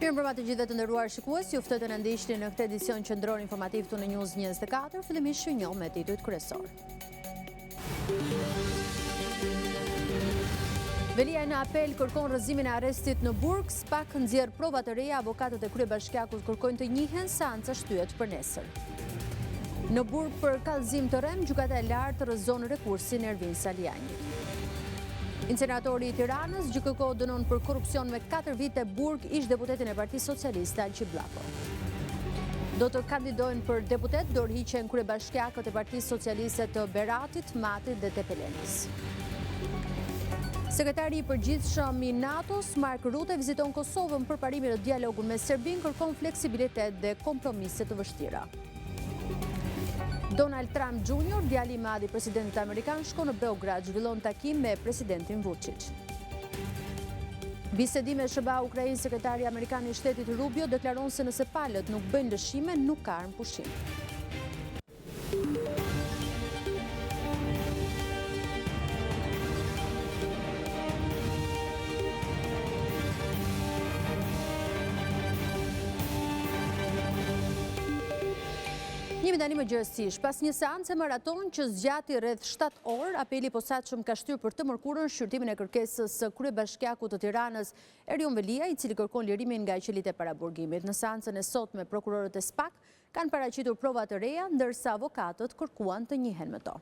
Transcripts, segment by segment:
Mirëmbrëma të gjithëve të nderuar shikues, ju ftoj të na ndiqni në këtë edicion qendror informativ të News 24, fillimisht që njoh me titujt kryesor. Velia në apel kërkon rrëzimin e arrestit në Burg, SPAK nxjerr prova të reja, avokatët e kryebashkiakut kërkojnë të njihen seanca shtyhet për nesër. Në Burg për kallëzim të rrem, gjykata e lartë rrëzon rekursin Ervin Saliani. Insenatori i Tiranës, GKK dënon për korrupsion me 4 vite Burg ish deputetin e Partisë Socialiste Alqi Bllako. Do të kandidojnë për deputet dorëhiqen kryebashkiakët e Partisë Socialiste të Beratit, Matit dhe Tepelenës. Sekretari i përgjithshëm i NATO-s, Mark Rutte, viziton Kosovën për parimin në dialogun me Serbinë, kërkon fleksibilitet dhe kompromise të vështira. Donald Trump Jr., djali i madh i presidentit amerikan, shkon në Beograd, zhvillon takim me presidentin Vučić. Bisedime SBA-Ukrainë, sekretari amerikan i shtetit Rubio deklaron se nëse palët nuk bëjnë lëshime, nuk ka armë pushim. Njemi tani më gjërësish, pas një seancë maraton që zgjati rreth 7 orë, apeli i posaçëm ka shtyrë për të mërkurën shqyrtimin e kërkesës së kryebashkiakut të Tiranës Erion Velia, i cili kërkon lirimin nga qelit e paraburgimit. Në seancën e sotme, prokurorët e SPAK kanë paraqitur prova të reja, ndërsa avokatët kërkuan të njihen me to.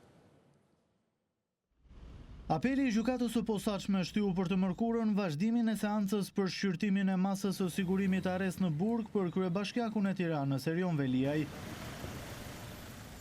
Apeli i gjykatës së posaçme shtyu për të mërkurën vazhdimin e seancës për shqyrtimin e masës së sigurimit arrest në Burg për kryebashkiakun e Tiranës Erion Veliaj.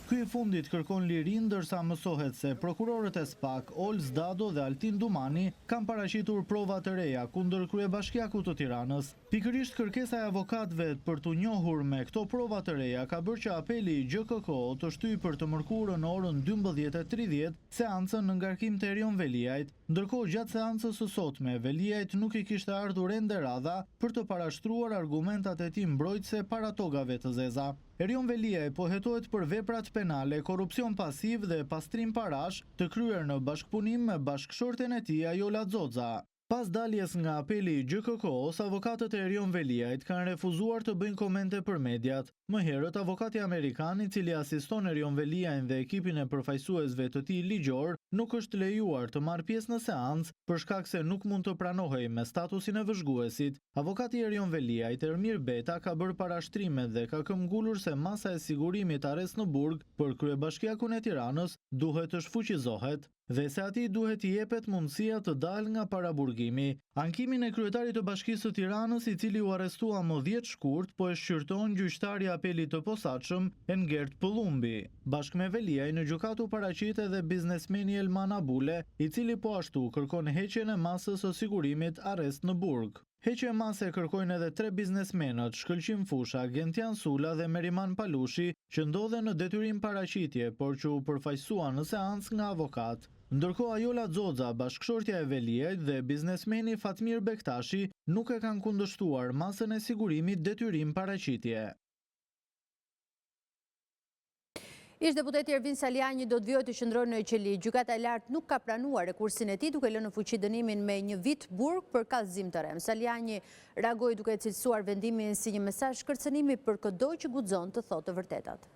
Ky i fundit kërkon lirin, ndërsa mësohet se prokurorët e SPAK, Olz Dado dhe Altin Dumani kanë paraqitur prova të reja kundër kryebashkiakut të Tiranës. Pikërisht kërkesa e avokatëve për të njohur me këto prova të reja ka bërë që apeli i GKK të shtyjë për të mërkurën në orën 12:30 seancën në ngarkim të Erion Veliajt, ndërkohë gjatë seancës së sotme Veliajt nuk i kishte ardhur ende radha për të parashtruar argumentat e tij mbrojtëse para togave të zeza. Erion Veliaj po hetohet për veprat penale, korrupsion pasiv dhe pastrim parash të kryer në bashkëpunim me bashkëshorten e tij Ajola Xoxa. Pas daljes nga apeli i GKK-s, avokatët e Erion Veliajt kanë refuzuar të bëjnë komente për mediat. Më herët, avokati amerikan, i cili asiston Erion Veliajin dhe ekipin e përfaqësuesve të tij ligjor, nuk është lejuar të marrë pjesë në seancë për shkak se nuk mund të pranohej me statusin e vëzhguesit. Avokati i Erion Veliajt, Ermir Beta, ka bërë parashtrimet dhe ka këmbgulur se masa e sigurimit arrest në Burg për kryebashkiakun e Tiranës duhet të shfuqizohet dhe se atij duhet i jepet mundësia të dalë nga paraburgimi. Ankimin e kryetarit të Bashkisë së Tiranës, i cili u arrestua më 10 shkurt, po e shqyrton gjyqtari i apelit të posaçëm Engert Pëllumbi. Bashkë me Veliaj në gjykat u paraqit edhe biznesmeni Elman Abule, i cili po ashtu kërkon heqjen e masës së sigurimit arrest në Burg. Heqje mase kërkojnë edhe 3 biznesmenët, Shkëlqim Fusha, Gentian Sula dhe Meriman Palushi, që ndodhen në detyrim paraqitje, por që u përfaqësuan në seancë nga avokat. Ndërkohë Ajola Xoxa, bashkëshortja e Veliajt dhe biznesmeni Fatmir Bektashi nuk e kanë kundërshtuar masën e sigurimit detyrim paraqitje. Ish deputeti Ervin Saliani do të vijojë të qëndrojë në qeli. Gjykata e lartë nuk ka pranuar rekursin e tij, duke lënë në fuqi dënimin me 1 vit Burg për kallëzim të rrem. Saliani reagoi duke cilësuar vendimin si një mesazh kërcënimi për çdo që guxon të thotë të vërtetat.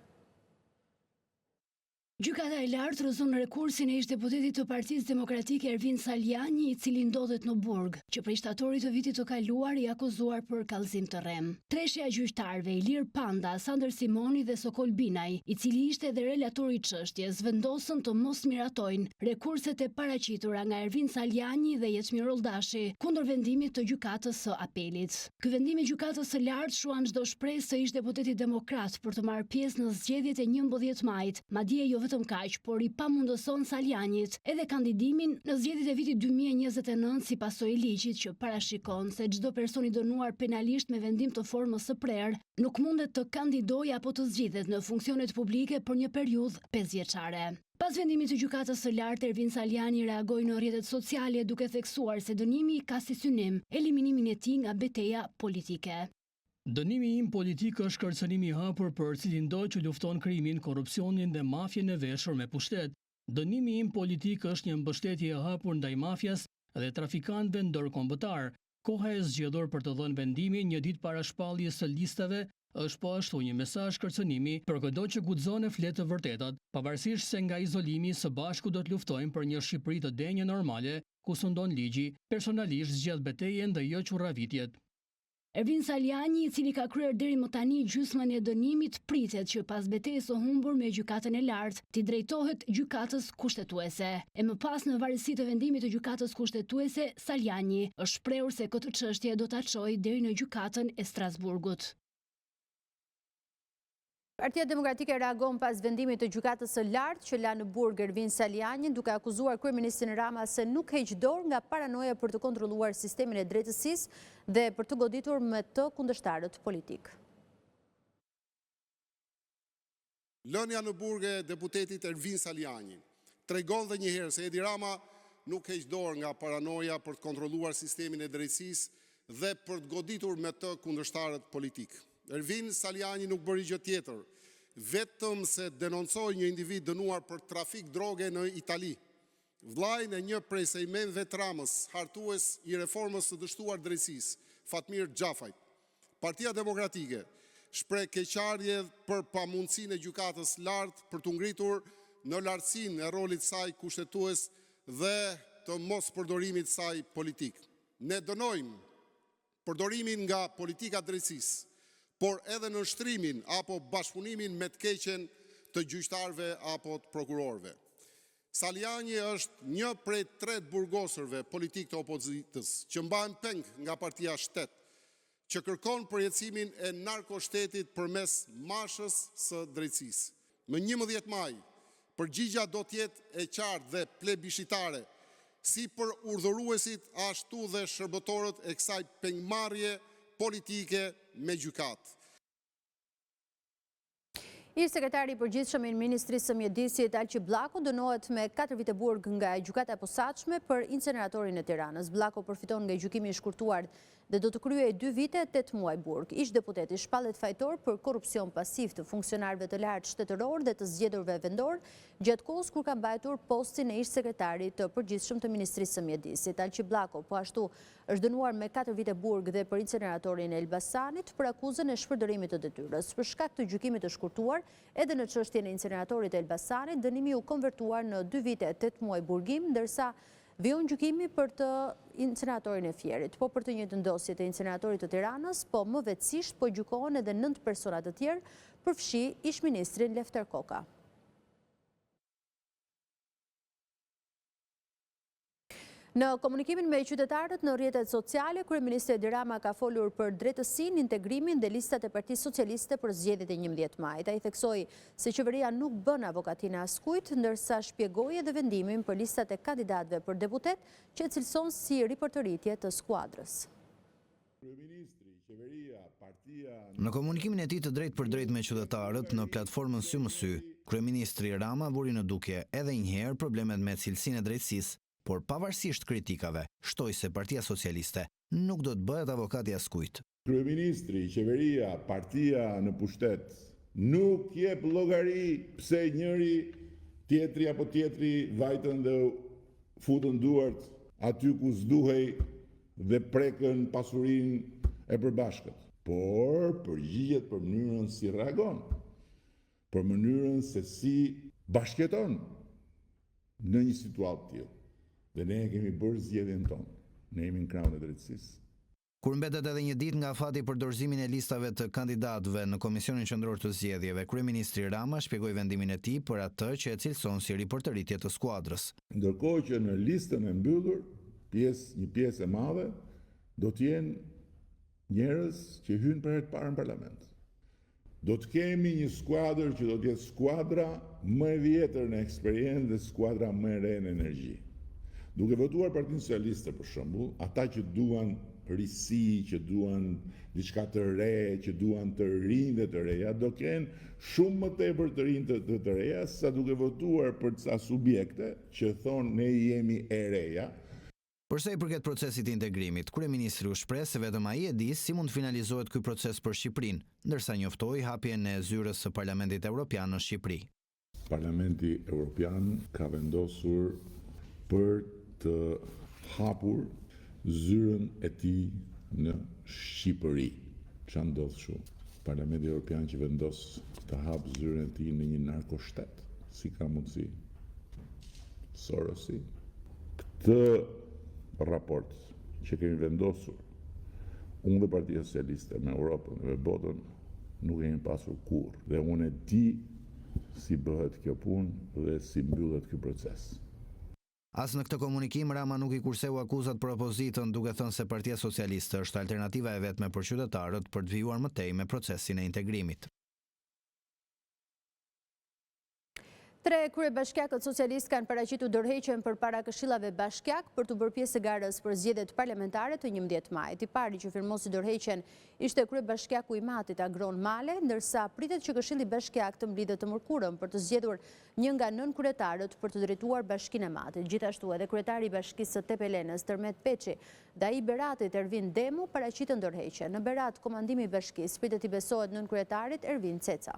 Gjykata e lartë rrëzon rekursin e ish deputetit të Partisë Demokratike Ervin Saliani, i cili ndodhet në Burg, që prej shtatorit të vitit të kaluar i akuzuar për kallëzim të rrem. Treshja e gjyqtarëve Ilir Panda, Sander Simoni dhe Sokol Binaj, i cili ishte edhe relator i çështjes, vendosën të mos miratojnë rekurset e paraqitura nga Ervin Saliani dhe Jetmir Oldashi kundër vendimit të gjykatës së apelit. Ky vendim i gjykatës së lartë shuan çdo shpresë së ish deputetit demokrat për të marrë pjesë në zgjedhjet e 11 majit, madje jo vetëm kaq, por i pamundëson Salianit edhe kandidimin në zgjedhjet e vitit 2029 si pasojë e ligjit që parashikon se çdo person i dënuar penalisht me vendim të formës së prerë nuk mundet të kandidojë apo të zgjidhet në funksionet publike për një periudhë 5 vjeçare. Pas vendimit të gjykatës së lartë, Ervin Saliani reagoi në rrjetet sociale duke theksuar se dënimi ka si synim eliminimin e tij nga betejë politike. Dënimi im politik është kërcënimi i hapur për cilindoj që lufton krimin, korrupsionin dhe mafjen e veshur me pushtet. Dënimi im politik është një mbështetje e hapur ndaj mafjas dhe trafikantëve ndërkombëtar. Koha e zgjedhur për të dhënë vendimin një ditë para shpalljes së listave është po ashtu një mesazh kërcënimi për çdo që guxon e flet të vërtetat, pavarësisht se nga izolimi së bashku do të luftojmë për një Shqipëri të denjë normale, ku sundon ligji, personalisht zgjedh betejën dhe jo qurravitjet. Ervin Saliani, i cili ka kryer deri më tani gjysmën e dënimit, pritet që pas betejës së humbur me gjykatën e lartë, t'i drejtohet gjykatës kushtetuese. E më pas, në varësi të vendimit të gjykatës kushtetuese, Saliani është shprehur se këtë çështje do ta çojë deri në gjykatën e Strasburgut. Partia Demokratike reagon pas vendimit të gjykatës së lartë që la në burg Ervin Salianin, duke akuzuar kryeministin Rama se nuk heq dorë nga paranoja për të kontrolluar sistemin e drejtësisë dhe për të goditur me të kundërshtarët politik. Lënia në burg e deputetit Ervin Saliani tregon dhe njëherë se Edi Rama nuk heq dorë nga paranoja për të kontrolluar sistemin e drejtësisë dhe për të goditur me të kundërshtarët politik. Ervin Saliani nuk bëri gjë tjetër, vetëm se denoncoi një individ dënuar për trafik droge në Itali. Vllajin e një prej sejmenëve të Ramës, hartues i reformës së dështuar drejtësisë, Fatmir Xhafajt. Partia Demokratike shpreh keqardhje për pamundësinë e gjykatës lartë për të ngritur në lartësinë e rolit saj kushtetues dhe të mos përdorimit saj politik. Ne dënojmë përdorimin nga politika drejtësisë, por edhe në shtrimin apo bashkëpunimin me të keqen të gjyqtarëve apo të prokurorëve. Saliani është një prej 3 burgosërve politik të opozitës që mbahen peng nga partia Shtet, që kërkon përjetësimin e narkoshtetit përmes mashës së drejtësisë. Më 11 maj, përgjigja do të jetë e qartë dhe plebiscitare, si për urdhëruesit ashtu dhe shërbëtorët e kësaj pengmarrje politike me gjykatë. Ish sekretari i përgjithshëm i Ministrisë së Mjedisit Alqi Bllaku dënohet me 4 vite burg nga gjykata e posaçme për inceneratorin e Tiranës. Bllaku përfiton nga gjykimi i shkurtuar dhe do të kryejë 2 vite 8 muaj burg. Ish deputeti shpallet fajtor për korrupsion pasiv të funksionarëve të lartë shtetëror dhe të zgjedhurve vendor gjatë kohës kur ka mbajtur postin e ish sekretarit të përgjithshëm të Ministrisë së Mjedisit. Alqi Bllaku po ashtu është dënuar me 4 vite burg dhe për inceneratorin e Elbasanit për akuzën e shpërdorimit të detyrës. Për shkak të gjykimit të shkurtuar, edhe në çështjen e inceneratorit e Elbasanit, dënimi u konvertuar në 2 vite 8 muaj burgim, ndërsa vijon gjykimi për të inceneratorin e Fierit. Po për të njëjtën dosje të inceneratorit të Tiranës, po më vetësisht po gjykohen edhe 9 persona të tjerë, përfshi ish-ministrin Lefter Koka. Në komunikimin me qytetarët në rrjetet sociale, kryeministri Edi Rama ka folur për drejtësinë, integrimin dhe listat e Partisë Socialiste për zgjedhjet e 11 majit. Ai theksoi se qeveria nuk bën avokatinë askujt, ndërsa shpjegoi edhe vendimin për listat e kandidatëve për deputet që cilëson si riportëritje të skuadrës. Në komunikimin e tij të drejtë për drejtë me qytetarët në platformën Sy më Sy, kryeministri Rama vuri në dukje edhe një herë problemet me cilësinë e drejtësisë, por pavarësisht kritikave, shtoi se Partia Socialiste nuk do të bëhet avokati askujt. Kryeministri, qeveria, partia në pushtet nuk jep llogari pse njëri tjetri apo tjetri vajtën dhe futën duart aty ku s'duhej dhe prekën pasurinë e përbashkët. Por përgjigjet për mënyrën si reagon, për mënyrën se si bashkëton në një situatë tillë. Dhe ne kemi bërë zgjedhjen tonë. Ne jemi në krahun e drejtësisë. Kur mbetet edhe një ditë nga afati për dorëzimin e listave të kandidatëve në Komisionin Qendror të Zgjedhjeve, kryeministri Rama shpjegoi vendimin e tij për atë që e cilëson si riportëritje të skuadrës. Ndërkohë që në listën e mbyllur, një pjesë e madhe do të jenë njerëz që hyjnë për herë të parë në parlament. Do të kemi një skuadër që do të jetë skuadra më e vjetër në eksperiencë dhe skuadra më e re në energji. Duke votuar Partinë Socialiste për shembull, ata që duan risi, që duan diçka të re, që duan të rinj dhe të reja, do kenë shumë më tepër të rinj të reja sa duke votuar për ca subjekte që thonë ne jemi e reja. Për sa i përket procesit të integrimit, kryeministri u shpreh se vetëm ai e di si mund të finalizohet ky proces për Shqipërinë, ndërsa njoftoi hapjen e zyrës së Parlamentit Evropian në Shqipëri. Parlamenti Evropian ka vendosur për të hapur zyrën e tij në Shqipëri. Ç'a ndodh kështu? Parlamenti Evropian që vendos të hapë zyrën e tij në një narkoshtet. Si ka mundësi? Sorosi. Këtë raport që kemi vendosur unë dhe Partia Socialiste me Europën dhe me botën nuk kemi pasur kurrë. Dhe unë e di si bëhet kjo punë dhe si mbyllet ky proces. As në këtë komunikim, Rama nuk i kurseu akuzat për opozitën, duke thënë se Partia Socialiste është alternativa e vetme për qytetarët për të vijuar më tej me procesin e integrimit. 3 kryebashkiakët socialist kanë paraqitur dorëheqjen përpara këshillave bashkiak për të bërë pjesë garës për zgjedhjet parlamentare të 11 majit. I pari që firmosi dorëheqjen ishte kryebashkiaku i Matit Agron Male, ndërsa pritet që Këshilli Bashkiak të mblidhet të mërkurën për të zgjedhur një nga 9 kryetarët për të drejtuar Bashkinë e Matit. Gjithashtu edhe kryetari i Bashkisë së Tepelenës Tërmet Peçi dhe ai Beratit Ervin Demu paraqitën dorëheqjen. Në Berat, komandimi i Bashkisë pritet i besohet 9 kryetarit Ervin Ceca.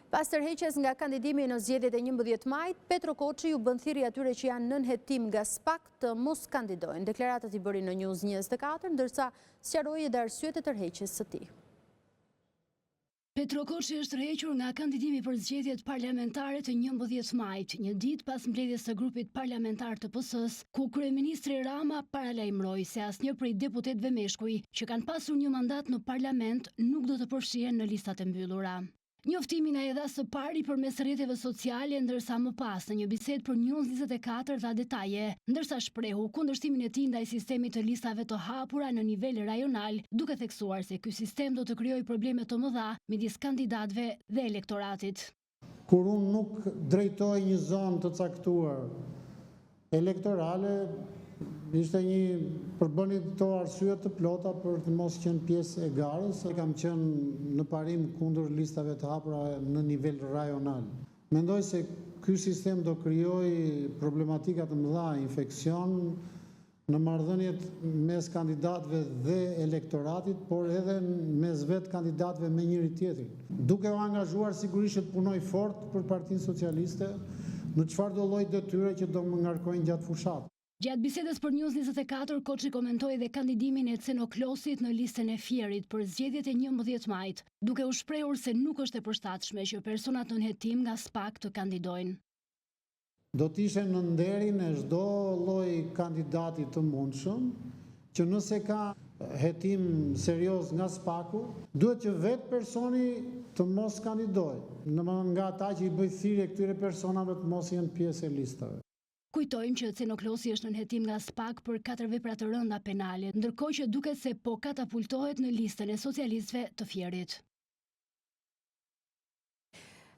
Pas tërheqjes nga kandidimi në zgjedhjet e 11 majit, Petro Koçi u bën thirrje atyre që janë nën hetim nga SPAK të mos kandidojnë. Deklaratat i bëri në News 24, ndërsa sqaroi edhe arsyet e tërheqjes së tij. Petro Koçi është tërhequr nga kandidimi për zgjedhjet parlamentare të 11 majit, një ditë pas mbledhjes së grupit parlamentar të PS-s, ku kryeministri Rama paralajmëroi se asnjë prej deputetëve meshkuj që kanë pasur një mandat në parlament nuk do të përfshihen në listat e mbyllura. Njoftimin ai e dha së pari përmes rrjeteve sociale, ndërsa më pas në një bisedë për News 24 dha detaje, ndërsa shprehu kundërshtimin e tij ndaj sistemit të listave të hapura në nivel rajonal, duke theksuar se ky sistem do të krijojë probleme të mëdha midis kandidatëve dhe elektoratit. Kur unë nuk drejtoj një zonë të caktuar elektorale, ishte një përbëni të arsye të plota për të mos qenë pjesë e garës. Kam qenë në parim kundër listave të hapura në nivel rajonal. Mendoj se ky sistem do krijojë problematika të mëdha, infeksion në marrëdhëniet mes kandidatëve dhe elektoratit, por edhe mes vetë kandidatëve me njëri tjetrin. Duke u angazhuar sigurisht të punoj fort për Partinë Socialiste në çfarë do lloj detyre që do më ngarkojnë gjatë fushatës. Gjatë bisedës për News 24, Koçi komentoi dhe kandidimin e Cenoklosit në listën e Fierit për zgjedhjet e 11 majit, duke u shprehur se nuk është e përshtatshme që personat nën hetim nga SPAK të kandidojnë. Do të ishte në nderin e çdo lloj kandidati të mundshëm që nëse ka hetim serioz nga SPAK-u, duhet që vetë personi të mos kandidojë, domethënë nga ata që i bëjnë thirrje këtyre personave të mos jenë pjesë e listave. Kujtojmë që Cenoklosi është nën hetim nga SPAK për 4 vepra të rënda penale, ndërkohë që duket se po katapultohet në listën e socialistëve të Fierit.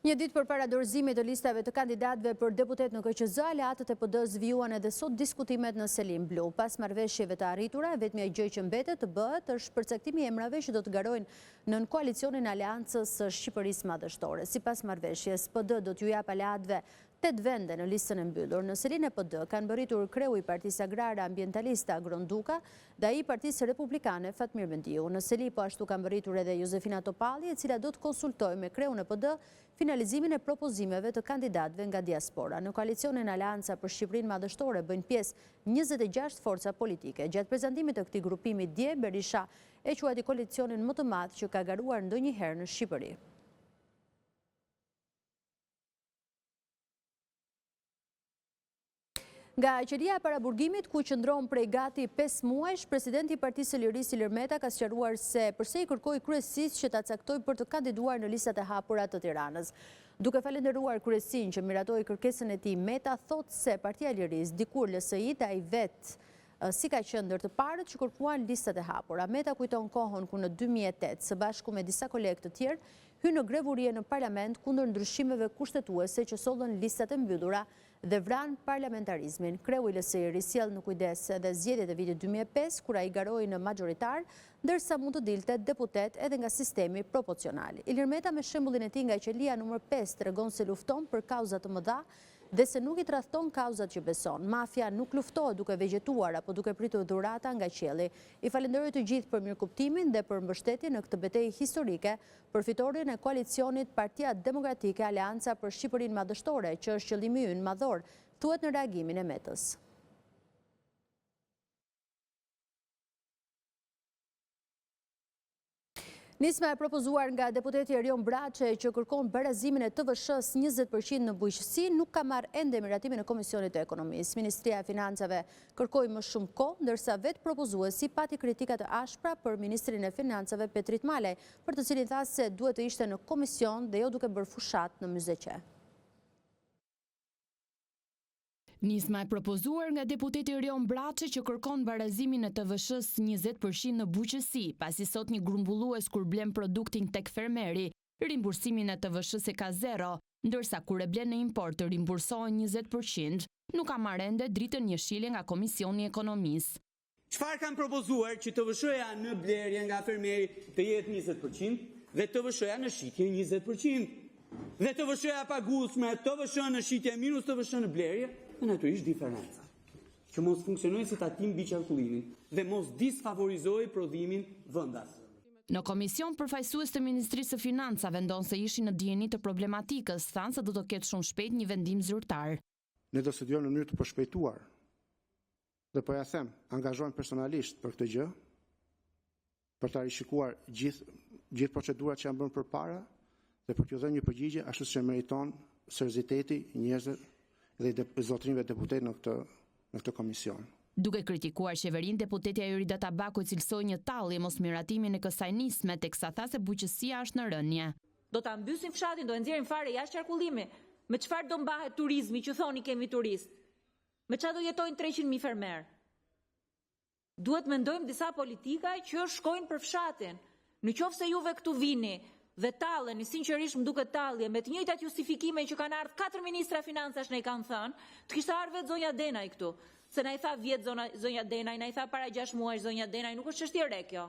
Një ditë përpara dorëzimit të listave të kandidatëve për deputet në KQZ, aleatët e PD-s vijuan edhe sot diskutimet në Selim Blu. Pas marrëveshjeve të arritura, vetmja gjë që mbetet të bëhet është përcaktimi i emrave që do të garojnë nën koalicionin Aleancës së Shqipërisë Madhështore. Sipas marrëveshjes, PD do t'ju jap aleatëve 8 vende në listën e mbyllur. Në selin e PD kanë bërritur kreu i Partisë Agrare Ambientaliste Agron Duka dhe ai i Partisë Republikane Fatmir Mendiu. Në seli po ashtu kanë bërritur edhe Josefina Topalli, e cila do të konsultojë me kreun e PD finalizimin e propozimeve të kandidatëve nga diaspora. Në koalicionin Aleanca për Shqipërinë Madhështore bëjnë pjesë 26 forca politike. Gjatë prezantimit të këtij grupimi dje, Berisha e quajti koalicionin më të madh që ka garuar ndonjëherë në Shqipëri. Nga qeveria e paraburgimit, ku qëndron prej gati 5 muajsh, presidenti i Partisë së Lirisë Ilir Meta ka sqaruar se përse i kërkoi kryesisë që ta caktojë për të kandiduar në listat e hapura të Tiranës. Duke falenderuar kryesinë që miratoi kërkesën e tij, Meta thotë se Partia e Lirisë, dikur LSI dhe ai vetë si ka qenë ndër të parët që kërkuan listat e hapura. Meta kujton kohën ku në 2008, së bashku me disa kolegë të tjerë, hyn në grevurie në parlament kundër ndryshimeve kushtetuese që sollën listat e mbyllura dhe vran parlamentarizmin. Kreu i LSI risjell në kujdes edhe zgjedhjet e vitit 2005, kur ai garoi në magjoritar, ndërsa mund të dilte deputet edhe nga sistemi proporcional. Ilir Meta me shembullin e tij nga qelia numër 5 tregon se lufton për kauza të mëdha dhe se nuk i tradhton kauzat që beson. Mafia nuk luftohet duke vegjetuar apo duke pritur dhurata nga qielli. I falenderoj të gjithë për mirëkuptimin dhe për mbështetjen në këtë betejë historike për fitoren e koalicionit Partia Demokratike Aleanca për Shqipërinë Madhështore, që është qëllimi ynë madhor, thuhet në reagimin e Metës. Nisma e propozuar nga deputeti Erion Braçe që kërkon barazimin e TVSH-s 20% në bujqësi nuk ka marrë ende miratimin e Komisionit të Ekonomisë. Ministria e Financave kërkoi më shumë kohë, ndërsa vetë propozuesi pati kritika të ashpra për Ministrin e Financave Petrit Malaj, për të cilin tha se duhet të ishte në komision dhe jo duke bërë fushat në myzeqe. Nisma e propozuar nga deputeti Erion Braçe që kërkon barazimin e TVSH-s 20% në bujqësi, pasi sot një grumbullues kur blen produktin tek fermeri, rimbursimin e TVSH-s e ka 0, ndërsa kur e blen në import të rimbursohen 20%, nuk ka marrë ende dritën njëshile nga Komisioni i Ekonomisë. Çfarë kanë propozuar që TVSH-ja në blerje nga fermeri të jetë 20% dhe TVSH-ja në shitje 20%. Dhe TVSH-ja paguesme, TVSH në shitje minus TVSH në blerje, në natyrisht diferenca. Që mos funksionojë si tatim mbi qarkullimin dhe mos disfavorizojë prodhimin vendas. Në komision, përfaqësues të Ministrisë së Financave ndonë se ishin në dieni të problematikës, thanë se do të ketë shumë shpejt një vendim zyrtar. Ne do studiojmë në mënyrë të përshpejtuar dhe po ja them, angazhohem personalisht për këtë gjë, për ta rishikuar gjithë procedurat që janë bërë përpara dhe për t'ju dhënë një përgjigje ashtu siç meriton serioziteti i njerëzve dhe zotrinjve deputet në këtë komision. Duke kritikuar qeverinë, deputetja Yrida Tabaku cilësoi një tallje mos miratimin e kësaj nisme, teksa tha se bujqësia është në rënje. Do ta mbysin fshatin, do e nxjerrin fare jashtë qarkullimi. Me çfarë do mbahet turizmi që thoni kemi turist? Me çfarë do jetojnë 300.000 fermer? Duhet mendojmë disa politika që shkojnë për fshatin. Në qoftë se juve këtu vini dhe talleni, sinqerisht më duket tallje me të njëjtat justifikime që kanë ardhur 4 ministra financash ne i kanë thënë, të kishte ardhur vetë zonja Denaj këtu. Se na i tha vjet zonja Denaj, na i tha para 6 muaj zonja Denaj, nuk është çështje re kjo.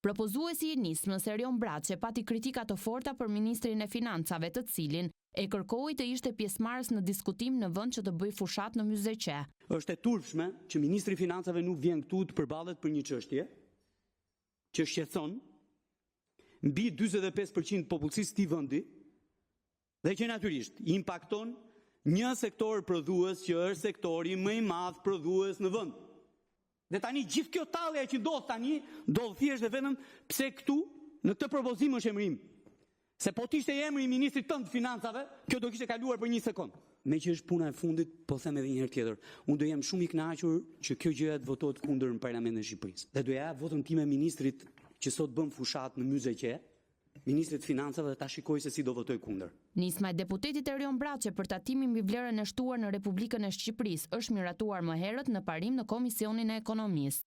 Propozuesi i nismës Erion Braçe pati kritika të forta për Ministrin e Financave, të cilin e kërkoi të ishte pjesëmarrës në diskutim në vend që të bëj fushat në myzeqe. Është e turpshme që Ministri i Financave nuk vjen këtu të përballet për një çështje që shqetëson mbi 45% popullsisë të vendi dhe që natyrisht impakton një sektor prodhues që është sektori më i madh prodhues në vend. Dhe tani gjithë kjo tallje që ndodh thjesht dhe vetëm pse këtu në këtë propozim është emrim. Se po t'ishte emri i ministrit tënd të financave, kjo do kishte kaluar për 1 sekond. Me që është puna e fundit, po them edhe një herë tjetër, unë do jam shumë i kënaqur që kjo gjë të votohet kundër në Parlamentin e Shqipërisë. Dhe do ja jap votën time ministrit që sot bën fushat në myzeqe, ministrit financave, dhe ta shikoj se si do votoj kundër. Nisma e deputetit Erion Braçe për tatimin mbi vlerën e shtuar në Republikën e Shqipërisë është miratuar më herët në parim në Komisionin e Ekonomisë.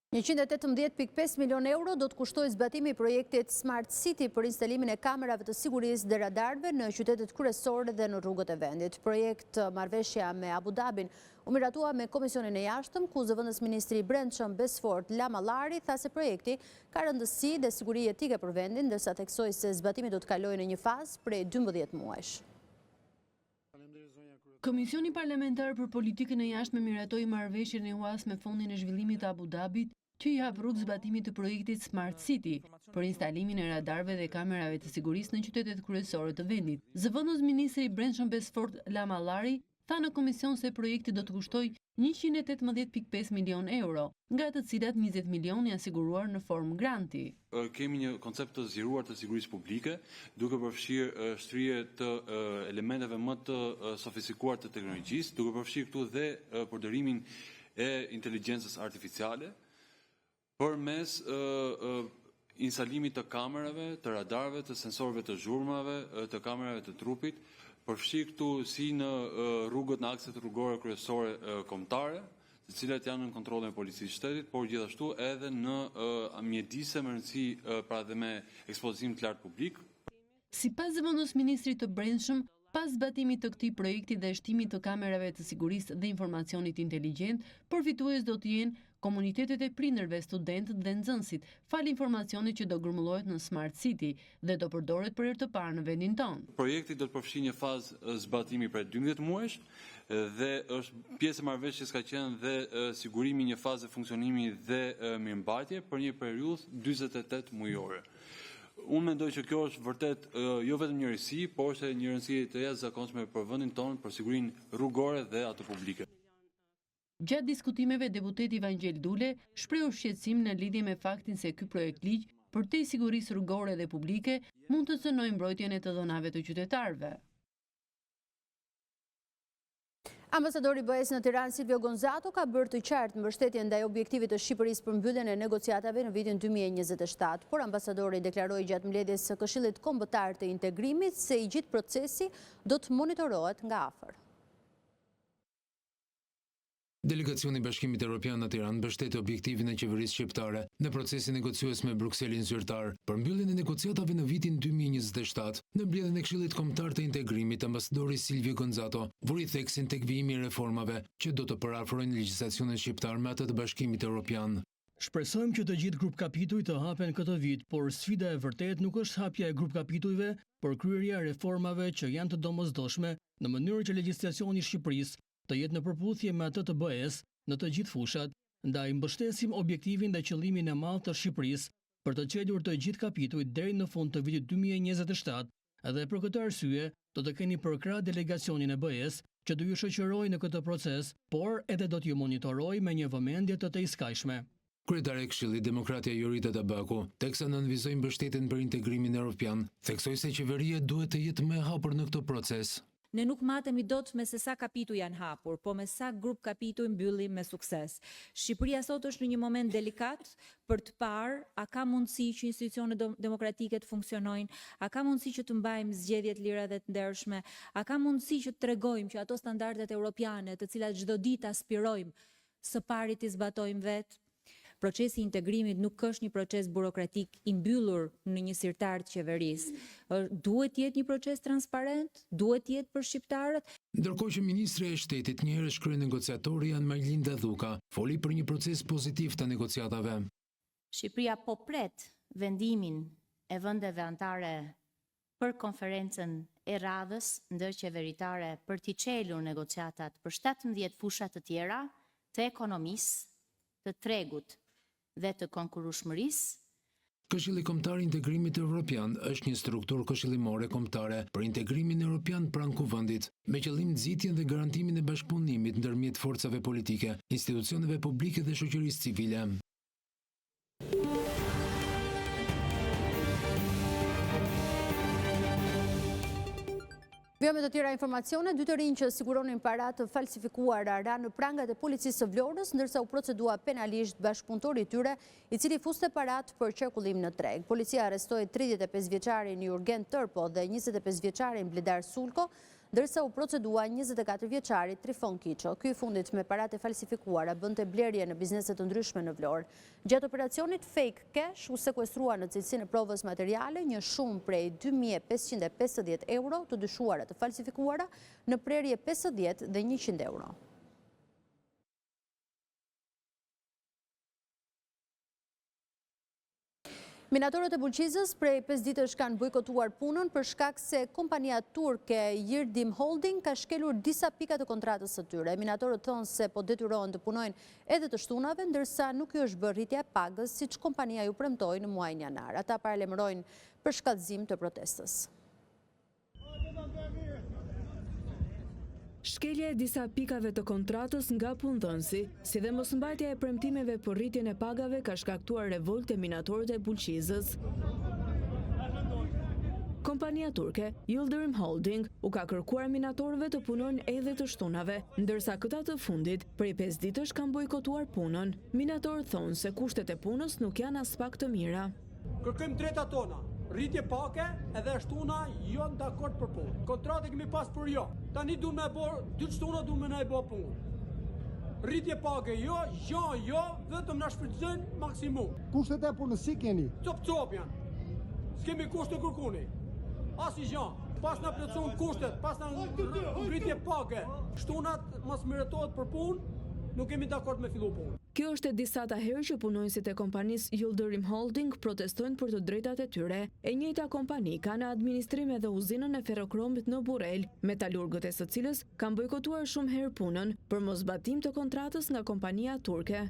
118.5 milion euro do të kushtoj zbatimi i projektit Smart City për instalimin e kamerave të sigurisë dhe radarëve në qytetet kryesore dhe në rrugët e vendit. Projekt marrëveshja me Abu Dhabin u miratua me Komisionin e Jashtëm, ku zëvendës ministri i Brendshëm Besfort Lamallari tha se projekti ka rëndësi dhe siguri etike për vendin, ndërsa theksoi se zbatimi do të kalojë në një fazë prej 12 muajsh. Komisioni Parlamentar për Politikën e Jashtme miratoi marrëveshjen e UAS me Fondin e Zhvillimit të Abu Dhabit, që i hap rrugë zbatimit të projektit Smart City për instalimin e radarëve dhe kamerave të sigurisë në qytetet kryesore të vendit. Zëvendës ministri i Brendshëm Besfort Lamallari tha në komision se projekti do të kushtoj 118.5 milion euro, nga të cilat 20 milion janë siguruar në formë granti. Kemi një koncept të zgjeruar të sigurisë publike, duke përfshirë shtrije të elementeve më të sofistikuar të teknologjisë, duke përfshirë këtu dhe përdorimin e inteligjencës artificiale, përmes instalimit të kamerave, të radarëve, të sensorëve të zhurmave, të kamerave të trupit, përfshi këtu si në rrugët në akset rrugore kryesore kombëtare, të cilat janë në kontrollin e policisë shtetit, por gjithashtu edhe në mjedise me rëndësi pra dhe me ekspozim të lartë publik. Sipas zëvendës ministrit të Brendshëm, pas zbatimit të këtij projekti dhe shtimit të kamerave të sigurisë dhe informacionit inteligjent, përfitues do të jenë komunitetet e prindërve, studentët dhe nxënësit, fal informacionit që do grumbullohet në Smart City dhe do përdoret për herë të parë në vendin tonë. Projekti do të përfshijë një fazë zbatimi për 12 muajsh dhe është pjesë e marrëveshjes ka qenë dhe sigurimi një fazë funksionimi dhe mirëmbajtje për një periudhë 48 mujore. Unë mendoj që kjo është vërtet jo vetëm një rëndësi, por është një rëndësi të jashtëzakonshme për vendin tonë, për sigurinë rrugore dhe atë publike. Gjatë diskutimeve, deputeti Vangjel Dule shprehu shqetësim në lidhje me faktin se ky projekt ligj përtej sigurisë rrugore dhe publike mund të cënojë mbrojtjen e të dhënave të qytetarëve. Ambasadori BE-s në Tiranë Silvio Gonzato ka bërë të qartë mbështetjen ndaj objektivit të Shqipërisë për mbylljen e negociatave në vitin 2027, por ambasadori deklaroi gjatë mbledhjes së Këshillit Kombëtar të Integrimit se i gjithë procesi do të monitorohet nga afër. Delegacioni i Bashkimit Evropian në Tiranë mbështeti objektivin e qeverisë shqiptare në procesin negociues me Brukselin zyrtar për mbylljen e negociatave në vitin 2027. Në mbledhjen e Këshillit Kombëtar të Integrimit, ambasadori Silvio Gonzato vuri theksin tek vijimi i reformave që do të parafrojnë legjislacionin shqiptar me atë të Bashkimit Evropian. Shpresojmë që të gjithë grup kapituj të hapen këtë vit, por sfida e vërtet nuk është hapja e grup kapitujve, por kryerja e reformave që janë të domosdoshme në mënyrë që legjislacioni i Shqipërisë të jetë në përputhje me atë të BE-s në të gjithë fushat, ndaj mbështesim objektivin dhe qëllimin e madh të Shqipërisë për të çelur të gjithë kapitujt deri në fund të vitit 2027, dhe për këtë arsye do të keni përkrah delegacionin e BE-s që do ju shoqërojë në këtë proces, por edhe do t'ju monitorojë me një vëmendje të tejskajshme. Kryetare e Këshillit Demokratja Jorita Tabaku, teksa nënvizoi mbështetjen për integrimin evropian, theksoi se qeveria duhet të jetë më e hapur në këtë proces. Ne nuk matemi dot me se sa kapituj janë hapur, po me sa grup kapituj mbyllim me sukses. Shqipëria sot është në një moment delikat për të parë a ka mundësi që institucionet demokratike të funksionojnë, a ka mundësi që të mbajmë zgjedhjet lira dhe të ndershme, a ka mundësi që të tregojmë që ato standardet europiane të cilat çdo ditë aspirojmë së pari të zbatojmë vetë. Procesi i integrimit nuk është një proces burokratik i mbyllur në një sirtar të qeverisë. Duhet të jetë një proces transparent, duhet të jetë për shqiptarët. Ndërkohë që ministri e shtetit, një herësh kryenegociatori Jan Marlinda Dhuka, foli për një proces pozitiv të negociatave. Shqipëria po pret vendimin e vendeve anëtare për konferencën e radhës ndërqeveritare për t'i çelur negociatat për 17 fusha të tjera të ekonomisë, të tregut dhe të konkurrueshmërisë. Këshilli Kombëtar i Integrimit Evropian është një strukturë këshillimore kombëtare për integrimin evropian pranë kuvendit, me qëllim nxitjen dhe garantimin e bashkëpunimit ndërmjet forcave politike, institucioneve publike dhe shoqërisë civile. Vjo me të tjera informacione, 2 të rinj që siguronin para të falsifikuara ranë në prangat e policisë së Vlorës, ndërsa u procedua penalisht bashkëpunëtori i tyre, i cili fuste parat për qarkullim në treg. Policia arrestoi 35 vjeçarin Jurgen Tërpo dhe 25 vjeçarin Bledar Sulko, ndërsa u procedua 24 vjeçarit Trifon Kiço. Ky i fundit me parat e falsifikuara bënte blerje në bizneset të ndryshme në Vlorë. Gjatë operacionit Fake Cash u sekuestrua në cilësinë e provës materiale një shumë prej 2550 euro të dyshuara të falsifikuara në prerje 50 dhe 100 euro. Minatorët e Bulqizës prej 5 ditësh kanë bojkotuar punën për shkak se kompania turke Yildirim Holding ka shkelur disa pika të kontratës së tyre. Minatorët thonë se po detyrohen të punojnë edhe të shtunave, ndërsa nuk i është bërë rritja e pagës siç kompania ju premtoi në muajin janar. Ata paralajmërojnë për shkallëzim të protestës. Shkelja e disa pikave të kontratës nga punëdhënësi, si dhe mosmbajtja e premtimeve për rritjen e pagave ka shkaktuar revolt e minatorët e Bulqizës. Kompania turke Yildirim Holding u ka kërkuar minatorëve të punojnë edhe të shtunave, ndërsa këta të fundit prej 5 ditësh kanë bojkotuar punën. Minatorët thonë se kushtet e punës nuk janë as pak të mira. Kërkojmë drejta tona. Rritje pake edhe shtuna jo në dakord për punë. Kontratë kemi pas për jo. Tani du me bërë, 2 shtuna du me ne bërë punë. Rritje pake jo, vetëm në shfrytëzojnë maksimum. Kushtet e punës si keni? Cop janë. S'kemi kushte kërkuni. Asi gjan. Pas në plotëson kushtet, pas në rritje pake. Shtunat mos meritohet për punë, nuk kemi dakord me fillu punë. Kjo është e disata herë që punonësit e kompanisë Yildirim Holding protestojnë për të drejtat e tyre. E njëjta kompani ka në administrim edhe uzinën e ferrokromit në Burrel, metalurgët e së cilës kanë bojkotuar shumë herë punën për mosbatim të kontratës nga kompania turke.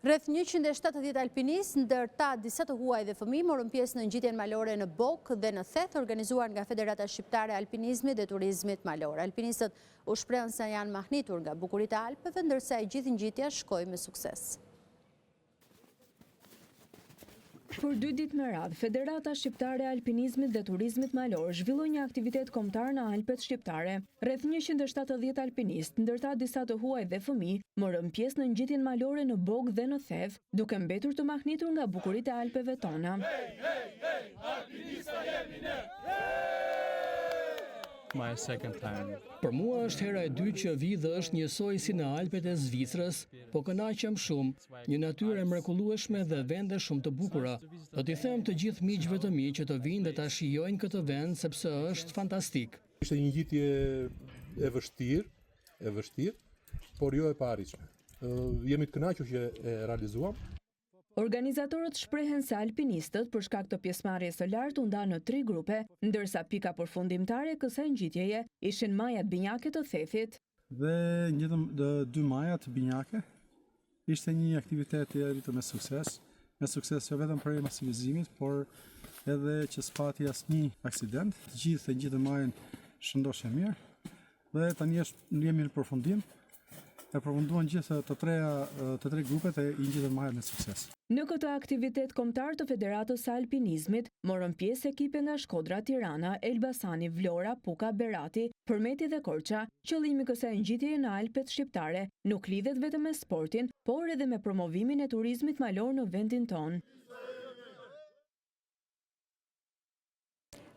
Rreth 170 alpinistë, ndërta disa të huaj dhe fëmijë, morën pjesë në ngjitjen malore në Bokë dhe në Thet, organizuar nga Federata Shqiptare e Alpinizmit dhe Turizmit Malor. Alpinistët u shprehën se janë mahnitur nga bukuritë e Alpeve, ndërsa e gjithë ngjitja shkoi me sukses. Për 2 ditë me radhë, Federata Shqiptare e Alpinizmit dhe Turizmit Malor zhvilloi një aktivitet kombëtar në Alpet shqiptare. Rreth 170 alpinistë, ndërta disa të huaj dhe fëmijë, morën pjesë në ngjitjen malore në Bokë dhe në Theth, duke mbetur të mahnitur nga bukuritë e Alpeve tona. My second time. Për mua është hera e dytë që vi dhe është njësoj si në Alpet e Zvicrës, po kënaqem shumë, një natyrë e mrekullueshme dhe vende shumë të bukura. Do t'i them të gjithë miqve të mi që të vinë dhe ta shijojnë këtë vend sepse është fantastik. Ishte një ngjitje e vështirë, por jo e paritshme. Jemi të kënaqur që e realizuam. Organizatorët shprehen se alpinistët për shkak të pjesëmarrjes së lartë u ndanë në 3 grupe, ndërsa pika përfundimtare e kësaj ngjitjeje ishin majat binjake të Thethit. Dhe ngjitëm 2 majat binjake. Ishte një aktivitet i arritur me sukses jo vetëm për masivizimit, por edhe që s'pati asnjë aksident. Të gjithë e ngjitën majën shëndoshë mirë. Dhe tani jemi në përfundim. E përfunduan gjithë të tre grupet e i ngjitën majat me sukses. Në këtë aktivitet kombëtar të Federatës së Alpinizmit, morën pjesë ekipe nga Shkodra, Tirana, Elbasani, Vlora, Puka, Berati, Përmeti dhe Korça. Qëllimi i kësaj ngjitjeje në Alpet shqiptare nuk lidhet vetëm me sportin, por edhe me promovimin e turizmit malor në vendin tonë.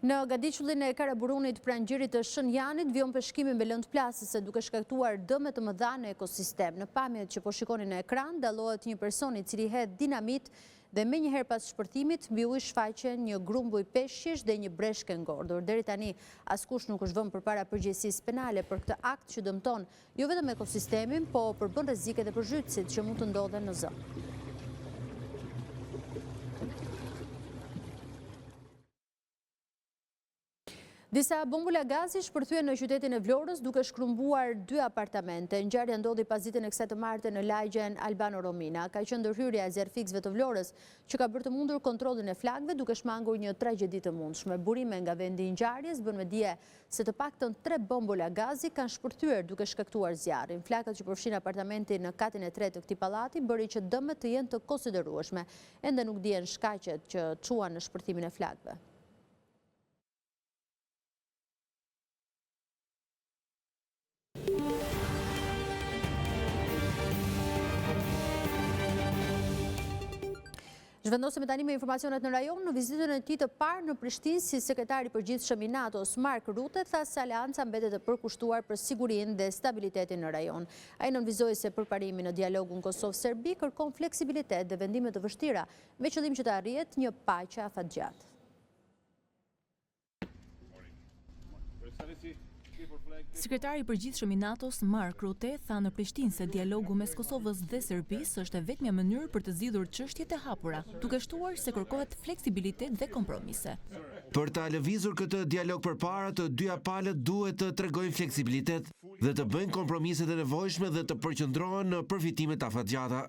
Në Gadiqullin e Karaburunit pranë gjirit të Shënjanit vjon peshkimi me lëndë plasëse duke shkaktuar dëme të mëdha në ekosistem. Në pamjet që po shikoni në ekran, dallohet një person i cili hedh dinamit dhe menjëherë pas shpërtimit mbi ujë shfaqen një grumbull peshqish dhe një breshkë ngordur. Deri tani askush nuk është vënë përpara përgjegjësisë penale për këtë akt që dëmton jo vetëm ekosistemin, po përbën rrezik edhe për zhytësit që mund të ndodhen në zonë. Disa bombula gazi shpërthyen në qytetin e Vlorës duke shkrumbuar 2 apartamente. Ngjarja ndodhi pas ditën e kësaj të martën në lagjen Albano Romina. Ka qenë ndërhyrja e zjarfikësve të Vlorës që ka bërë të mundur kontrollin e flakëve duke shmangur një tragjedi të mundshme. Burime nga vendi i ngjarjes bën me dije se të paktën 3 bombula gazi kanë shpërthyer duke shkaktuar zjarrin. Flakët që përfshin apartamentin në katin e 3 të këtij pallati bëri që dëmet të jenë të konsiderueshme. Ende nuk dihen shkaqet që çuan në shpërthimin e flakëve. Zhvendosemi tani me informacionet në rajon. Në vizitën e tij të parë në Prishtinë si sekretari i përgjithshëm i NATO-s Mark Rutte tha se aleanca mbetet e përkushtuar për sigurinë dhe stabilitetin në rajon. Ai nënvizoi se përparimi në dialogun Kosovë-Serbi kërkon fleksibilitet dhe vendime të vështira me qëllim që të arrihet një paqe afatgjatë. Sekretari i përgjithshëm i NATO-s Mark Rutte tha në Prishtinë se dialogu mes Kosovës dhe Serbisë është e vetmja mënyrë për të zgjidhur çështjet e hapura, duke shtuar se kërkohet fleksibilitet dhe kompromise. Për ta lëvizur këtë dialog përpara, të dyja palët duhet të tregojnë fleksibilitet dhe të bëjnë kompromiset e nevojshme dhe të përqendrohen në përfitimet afatgjata.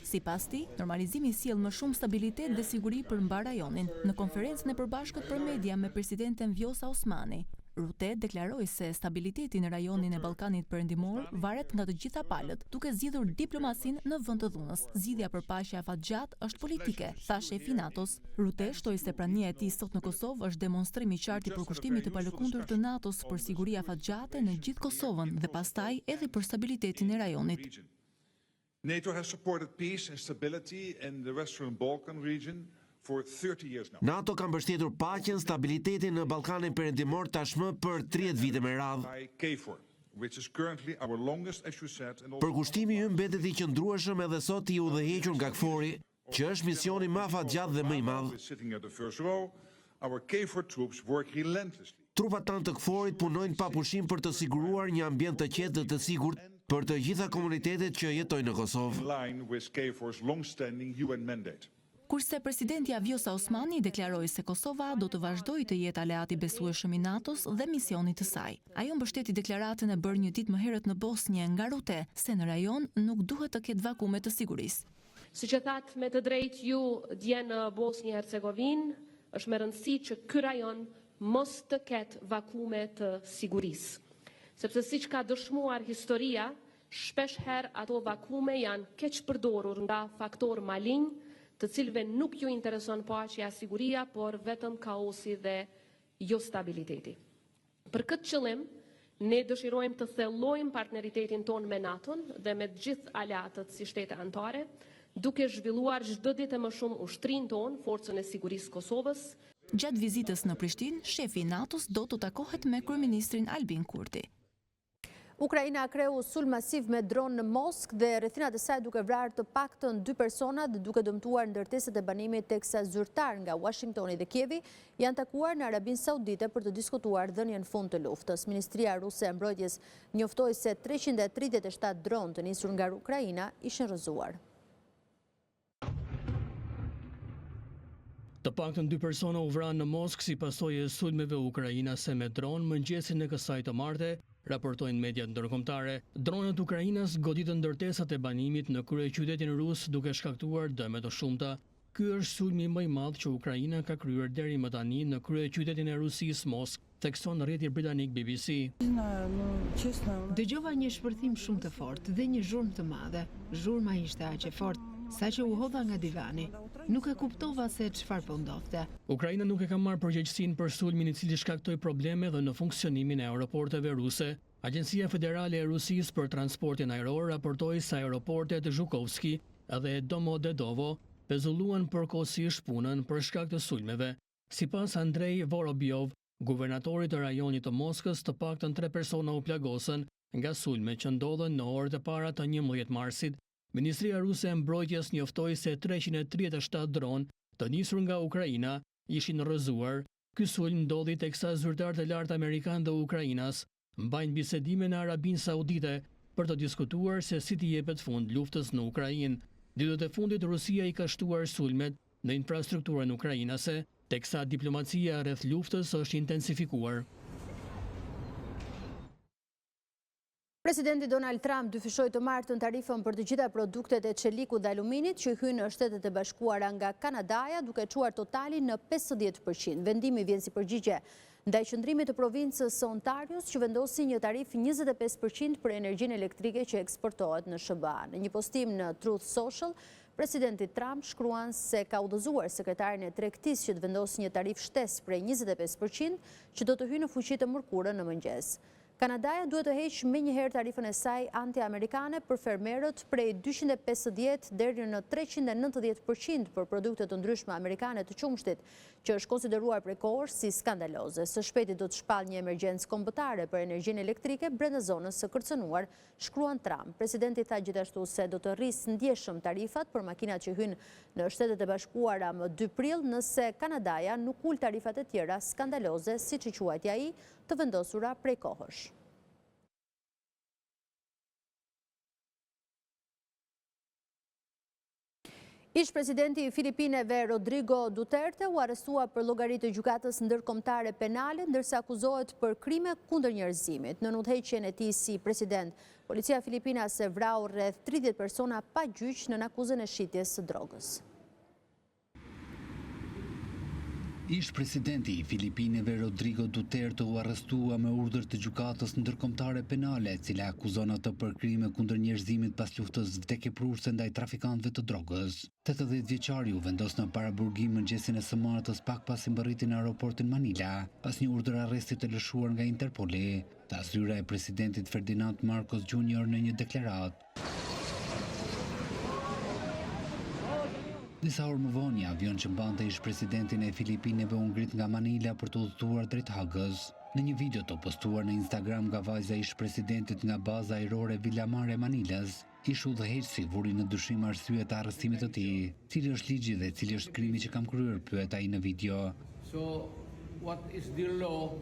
Sipas tij, normalizimi sjell më shumë stabilitet dhe siguri për mbar rajonin. Në konferencën e përbashkët për media me presidenten Vjosa Osmani, Rutte deklaroi se stabiliteti në rajonin e Ballkanit Perëndimor varet nga të gjitha palët, duke zgjidhur diplomacinë në vend të dhunës. Zgjidhja për paqe afatgjat është politike, tha shefi i NATO-s. Rutte shtoi se prania e tij sot në Kosovë është demonstrim i qartë i përkushtimit të palëkundur të NATO-s për siguri afatgjate në gjithë Kosovën dhe pastaj edhe për stabilitetin e rajonit. NATO has supported peace and stability in the Western Balkan region for 30 years now. NATO ka mbështetur paqen, stabilitetin në Ballkanin Perëndimor tashmë për 30 vite me radhë. Which is currently our longest, as you said, and Përkushtimi ynë mbetet i qëndrueshëm edhe sot i udhëhequr nga KFOR-i, që është misioni më afatgjatë dhe më i madh. Trupat tanë të KFOR-it punojnë pa pushim për të siguruar një ambient të qetë dhe të sigurt për të gjitha komunitetet që jetojnë në Kosovë. In line with KFOR's long-standing UN mandate. Kurse presidenti Vjosa Osmani deklaroi se Kosova do të vazhdojë të jetë aleat i besueshëm i NATO-s dhe misionit të saj. Ajo mbështeti deklaratën e bërë një ditë më herët në Bosnjë nga Rute, se në rajon nuk duhet të ketë vakume të sigurisë. Siç e thatë me të drejtë ju dje në Bosnjë Hercegovinë, është me rëndësi që ky rajon mos të ketë vakume të sigurisë. Sepse siç ka dëshmuar historia, shpesh herë ato vakume janë keq përdorur nga faktor malign, të cilëve nuk ju intereson paqja, siguria, por vetëm kaosi dhe jo stabiliteti. Për këtë qëllim, ne dëshirojmë të thellojmë partneritetin ton me NATO-n dhe me të gjithë aleatët si shtete anëtare, duke zhvilluar çdo ditë më shumë ushtrinë ton, Forcën e Sigurisë Kosovës. Gjatë vizitës në Prishtinë, shefi i NATO-s do të takohet me kryeministrin Albin Kurti. Ukraina kreu sulm masiv me dron në Moskë dhe rrethinat e saj duke vrarë të paktën 2 persona dhe duke dëmtuar ndërtesat e banimit, teksa zyrtar nga Washingtoni dhe Kievi janë takuar në Arabinë Saudite për të diskutuar dhënien fund të luftës. Ministria ruse e mbrojtjes njoftoi se 337 dronë të nisur nga Ukraina ishin rrëzuar. Të paktën 2 persona u vranë në Moskë si pasojë e sulmeve ukrainase me dronë mëngjesin e kësaj të marte, raportojnë mediat ndërkombëtare. Dronët ukrainas goditën ndërtesat e banimit në kryeqytetin rus duke shkaktuar dëme të shumta. Ky është sulmi më i madh që Ukraina ka kryer deri më tani në kryeqytetin e Rusisë, Moskë, thekson rrjeti britanik BBC. Dëgjova një shpërthim shumë të fortë dhe një zhurmë të madhe. Zhurma ishte aq e fortë sa që u hodha nga divani. Nuk e kuptova se çfarë po ndodhte. Ukraina nuk e ka marrë përgjegjësinë për sulmin i cili shkaktoi probleme dhe në funksionimin e aeroporteve ruse. Agjencia Federale e Rusisë për Transportin Ajror raportoi se aeroportet Zhukovski dhe Domodedovo pezulluan përkohësisht punën për shkak të sulmeve. Sipas Andrei Vorobjov, guvernatorit të rajonit të Moskës, të paktën 3 persona u plagosën nga sulmet që ndodhen në orët e para të 11 marsit. Ministria ruse e mbrojtjes njoftoi se 337 dronë të nisur nga Ukraina ishin rrëzuar. Ky sulm ndodhi teksa zyrtarët e lartë amerikanë dhe Ukrainas mbajnë bisedime në Arabinë Saudite për të diskutuar se si t'i jepet fund luftës në Ukrainë. Ditët e fundit Rusia i ka shtuar sulmet në infrastrukturën ukrainase, teksa diplomacia rreth luftës është intensifikuar. Presidenti Donald Trump dyfishoi të martën tarifën për të gjitha produktet e çelikut dhe aluminit që hyjnë në Shtetet e Bashkuara nga Kanadaja, duke çuar totalin në 50%. Vendimi vjen si përgjigje ndaj qëndrimit të provincës së Ontarios që vendosi një tarifë 25% për energjinë elektrike që eksportohet në SBA. Në një postim në Truth Social, presidenti Trump shkruan se ka udhëzuar sekretarin e tregtisë që të vendosë një tarifë shtesë prej 25% që do të hyjë në fuqi të mërkurën në mëngjes. Kanadaja duhet të heqë menjëherë tarifën e saj anti-amerikane për fermerët prej 250 deri në 390% për produkte të ndryshme amerikane të qumshtit, që është konsideruar prej kohësh si skandaloze. Së shpejti do të shpall një emergjencë kombëtare për energjinë elektrike brenda zonës së kërcënuar, shkruan Trump. Presidenti tha gjithashtu se do të rrisë ndjeshëm tarifat për makinat që hyjnë në Shtetet e Bashkuara më 2 prill nëse Kanadaja nuk ul tarifat e tjera skandaloze, siç i quajti ai, të vendosura prej kohësh. Ish-presidenti i Filipineve Rodrigo Duterte u arrestua për llogari të gjykatës ndërkombëtare penale, ndërsa akuzohet për krime kundër njerëzimit. Në udhëheqjen e tij si president, policia filipinase vrau rreth 30 persona pa gjyq në akuzën e shitjes së drogës. Ish-presidenti i Filipineve Rodrigo Duterte u arrestua me urdhër të gjykatës ndërkombëtare penale, e cila akuzon atë për krime kundër njerëzimit pas luftës vdekjeprurëse ndaj trafikantëve të drogës. 80-vjeçari u vendos në paraburgim mëngjesin e së martës pak pasi mbërriti në aeroportin Manila, pas një urdhër arresti të lëshuar nga Interpoli, tha zyra e presidentit Ferdinand Marcos Jr. në një deklaratë. Disa orë më vonë, një avion që mbante ish-presidentin e Filipineve u ngrit nga Manila për të udhëtuar drejt Hagës. Në një video të postuar në Instagram nga vajza e ish-presidentit nga baza ajrore Villamar e Manilas, ish-udhëheqësi vuri në dyshim arsye të arrestimit të tij. Cili është ligji dhe cili është krimi që kam kryer, pyet ai në video. So, what is the law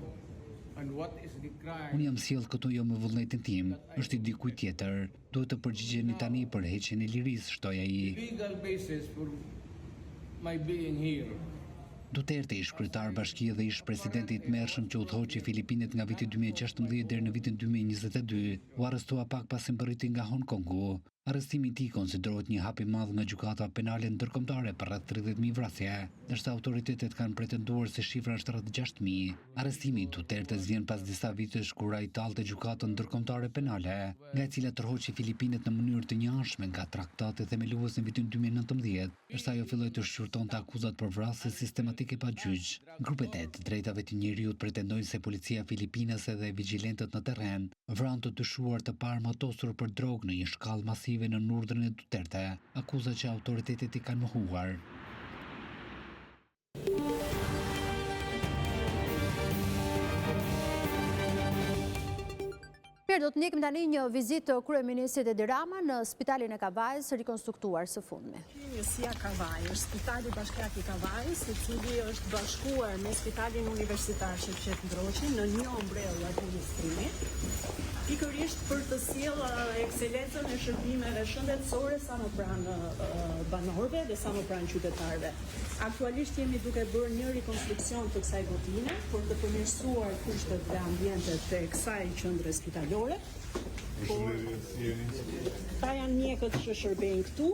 Unë jam sjell këtu jo me vullnetin tim, është i dikujt tjetër. Duhet të përgjigjeni tani për heqjen e lirisë, shtoi ai. Duterte, ish kryetar bashkie dhe ish presidenti i tmerrshëm që udhëhoqi Filipinet nga viti 2016 deri në vitin 2022, u arrestua pak pasi mbërriti nga Hong Kongu. Arrestimi i tij konsiderohet një hap i madh nga gjykata penale ndërkombëtare për rreth 30.000 vrasje, ndërsa autoritetet kanë pretenduar se shifra është rreth 6.000. Arrestimi i Dutertes vjen pas disa vitesh kur ai tallte gjykatën ndërkombëtare penale, nga e cila tërhoqi Filipinet në mënyrë të njëanshme nga traktate themeluese në vitin 2019, ndërsa ajo filloi të shqyrtonte akuzat për vrasje sistematike pa gjyq. Grupet e të drejtave të njeriut pretendojnë se policia filipinase dhe vigjilentët në terren vranë të dyshuar të parë matosur për drogë në një shkallë masive në urdhrin e Duterte, akuza që autoritetet i kanë mohuar. Do të ndjekim tani një vizitë të kryeministrit Edi Rama në spitalin e Kavajës rikonstruktuar së fundmi. Njësia Kavajës, spitali bashkiak i Kavajës, i cili është bashkuar me spitalin universitar Shevqet Ndroçi në një ombrellë administrimi, pikërisht për të sjellë ekselencën e shërbimeve shëndetësore sa më pranë banorëve dhe sa më pranë qytetarëve. Aktualisht jemi duke bërë një rekonstruksion të kësaj botine për të përmirësuar kushtet dhe ambientet të kësaj qendre spitalore. Ta janë mjekët që shërbejnë këtu.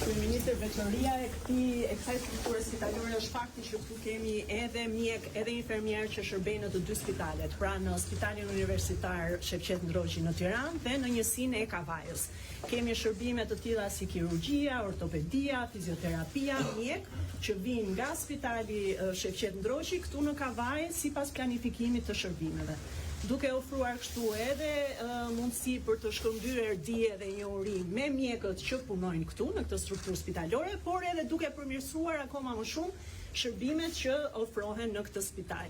Kryeministër, veçoria e kësaj strukture spitalore është fakti që këtu kemi edhe mjek, edhe infermier që shërbejnë në të dy spitalet, pra në Spitalin Universitar Shevqet Ndroçi në Tiranë dhe në njësinë e Kavajës. Kemi shërbime të tilla si kirurgjia, ortopedia, fizioterapia, mjek që vinë nga Spitali Shevqet Ndroçi këtu në Kavajë sipas planifikimit të shërbimeve, duke ofruar kështu edhe mundësi për të shkëmbyer dije dhe njohuri me mjekët që punojnë këtu në këtë strukturë spitalore, por edhe duke përmirësuar akoma më shumë shërbimet që ofrohen në këtë spital.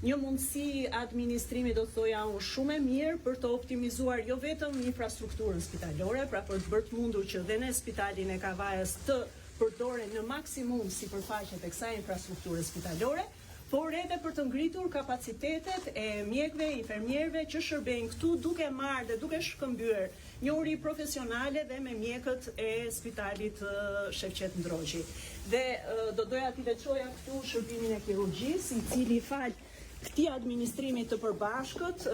Një mundësi administrimi do të thoja unë shumë e mirë për të optimizuar jo vetëm infrastrukturën spitalore, pra për të bërë të mundur që dhe në spitalin e Kavajës të përdoren në maksimum sipërfaqet e kësaj infrastrukture spitalore, por edhe për të ngritur kapacitetet e mjekëve, infermierëve që shërbejnë këtu duke marrë dhe duke shkëmbyer njohuri profesionale dhe me mjekët e Spitalit Shevqet Ndroçi. Dhe do doja t'i veçoja këtu shërbimin e kirurgjisë, i cili fal këtij administrimi të përbashkët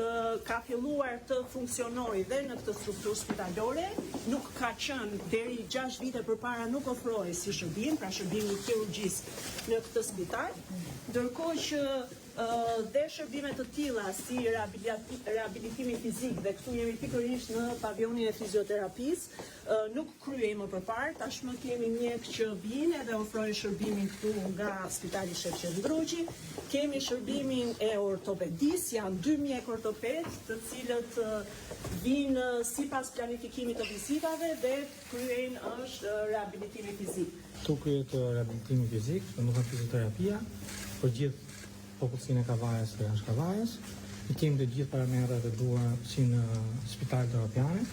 ka filluar të funksionojë dhe në këtë strukturë spitalore, nuk ka qenë deri 6 vite përpara nuk ofrohej si shërbim, pra shërbimi i kirurgjisë në këtë spital, ndërkohë që dhe shërbime të tilla si rehabilitimi fizik, dhe këtu jemi pikërisht në pavionin e fizioterapisë, nuk kryej më përpara. Tashmë kemi mjek që vinë dhe ofrojnë shërbimin këtu nga Spitali Shevqet Ndroçi. Kemi shërbimin e ortopedisë, janë 2 mjek ortoped, të cilët vinë sipas planifikimit të vizitave dhe kryejnë është rehabilitimi fizik. Këtu kryet rehabilitimi fizik, domethënë fizioterapia për gjithë popullsinë e Kavajës dhe jashtë Kavajës. I kemi të gjithë parametrat e duhur si në spitalet europiane.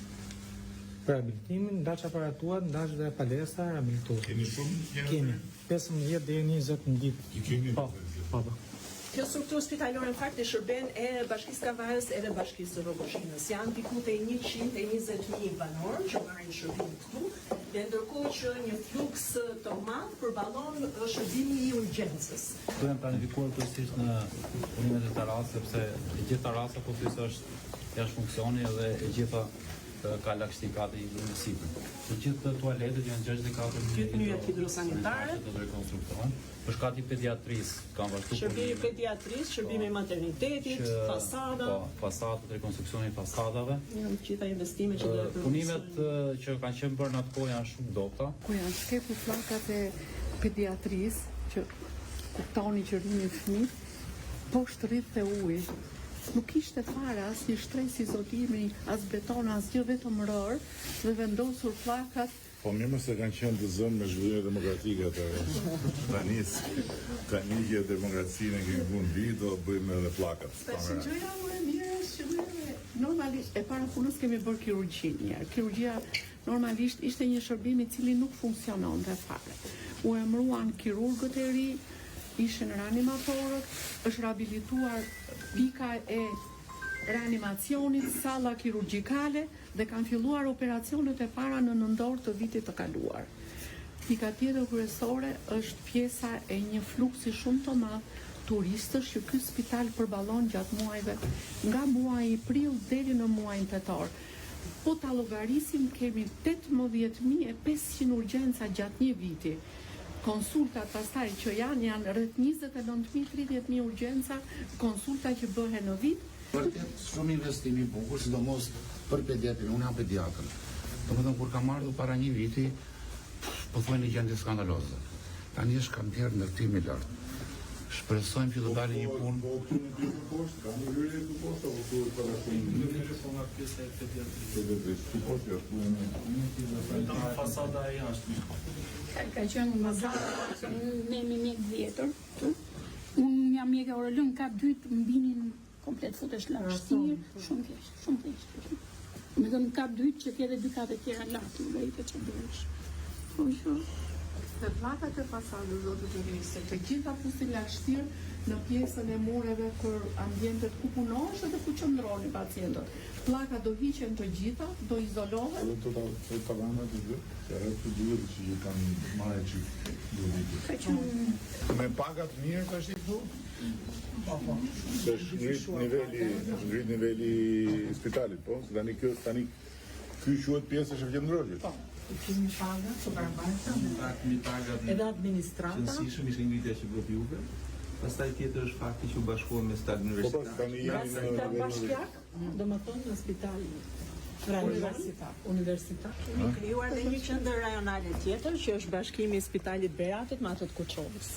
Për rehabilitimin, ndaç aparatuar, ndaç dhe palestra rehabilituese. Keni shumë? Kemi 15 deri në 20 në ditë. Po. Kjo strukturë spitalore në fakt e shërben e Bashkisë Kavajës edhe Bashkisë Rrogoshinës. Janë diku te 120.000 banorë që marrin shërbim këtu, dhe ndërkohë që një fluks të madh përballon shërbimi i urgjencës. Këtu janë planifikuar kryesisht në punimet e Tarasës, sepse e gjitha Tarasa pothuajse është jashtë funksioni dhe e gjitha ka lagështikate në sipër. Të gjithë tualetet janë 64 gjithë nyjet hidrosanitare do të rekonstruktohen. Për shkak të pediatrisë kanë vazhduar shërbimi pediatrisë, shërbimi maternitetit, fasada, fasadat, rekonstruksioni i fasadave. Janë të gjitha investime që do të bëhen. Punimet që kanë qenë bërë në atë kohë janë shumë dobta. Ku janë shkepur fllakat e pediatrisë që kuptoni që rrinin fëmijë poshtë rrith të ujit. nuk ishte fare as një shtres izolimi, as beton, as gjë, vetëm rër dhe vendosur pllakat. Po mirë se kanë qenë të zënë me zhvillimin demokratik atë. Tani që demokracinë kemi punë vit, do bëjmë edhe pllakat. Gjëja më e mirë është që normalisht e para punës kemi bërë kirurgjinë. Kirurgjia normalisht ishte një shërbim i cili nuk funksiononte fare. U emëruan kirurgët e ri, ishin reanimatorët, është rehabilituar pika e reanimacionit, salla kirurgjikale dhe kanë filluar operacionet e para në nëntor të vitit të kaluar. Pika tjetër kryesore është pjesa e një fluksi shumë të madh turistësh që ky spital përballon gjatë muajve, nga muaji i prill deri në muajin tetor. Po ta llogarisim, kemi 18.500 urgjenca gjatë një viti. Konsultat pastaj që janë rreth 29.000-30.000 urgjenca, konsulta që bëhen në vit. Vërtet shumë investimi i bukur, sidomos për pediatrin, unë jam pediatër. Domethënë kur kam ardhur para një viti, po thonë një gjendje skandaloze. Tani është kam bjerë ndërtimi i lartë. Shpresojmë që do dalë një punë. Fasada e jashtë. Ka qenë mazat, ne jemi mjek vjetër. Unë jam mjek e orëllën, ka dytë mbinin komplet futesh lagështirë, shumë thjesht. Me thënë ka dytë që kje dhe dy kafe tjera latë, dhe i të që bëhesh. Dhe pllakat e fasadës do të rrisë, të gjitha fusin lagështirë në pjesën e mureve për ambientet ku punohesh dhe ku qëndroni pacientët. Pllakat do hiqen të gjitha, do izolohen. Edhe të tavanat e dy, se edhe të duhet që kanë marrë që do vitë. Me pagat mirë tash i këtu? Se ngrit niveli spitalit, po? Se tani ky quhet pjesë e shërbëqendrojit. Kemi pagat, supermarkete, edhe administrata. Qëndësishëm ishte ngritja që bëhet juve. Pastaj tjetër është fakti që u bashkuam me spitalin universitar. Spital bashkiak, domethënë në spital universitar. Kemi krijuar dhe një qendër rajonale tjetër që është bashkimi i Spitalit Beratit me atë të Kuçovës.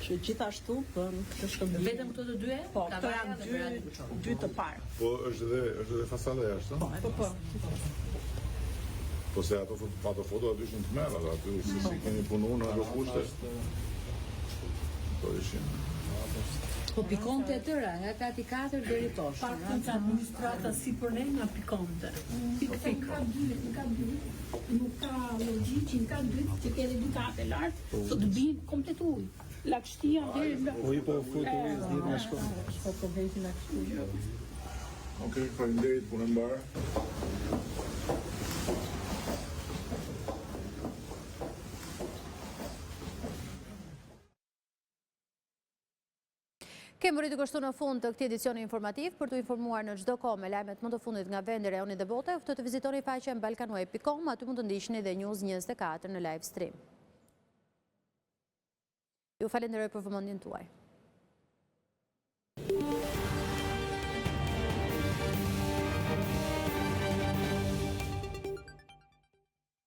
Që gjithashtu bën këtë shërbim. Vetëm këto të dy? Po, këto janë dy të parë. Po është edhe fasada jashtë, Po. Po se ato foto aty shumë të mera, aty si kemi punu në ato kushte. Po ishin. Po pikonte e tëra, nga kati 4 deri poshtë. Paktën që administrata si për ne nga pikonte. Nuk ka dy. Nuk ka logjik, ka dy që ke dy kafe lart, të bien komplet ujë. Lagështia deri në. Po foto ujë në shkollë. Po veti lagështia. Okej, faleminderit, punën mbarë. Kemë rritë kështu në fund të këtij edicioni informativ. Për të informuar në çdo kohë me lajmet më të fundit nga vendi, rajoni dhe bota, ju ftoj të vizitoni faqen balkanweb.com, aty mund të ndiqni dhe News 24 në live stream. Ju falenderoj për vëmendjen tuaj.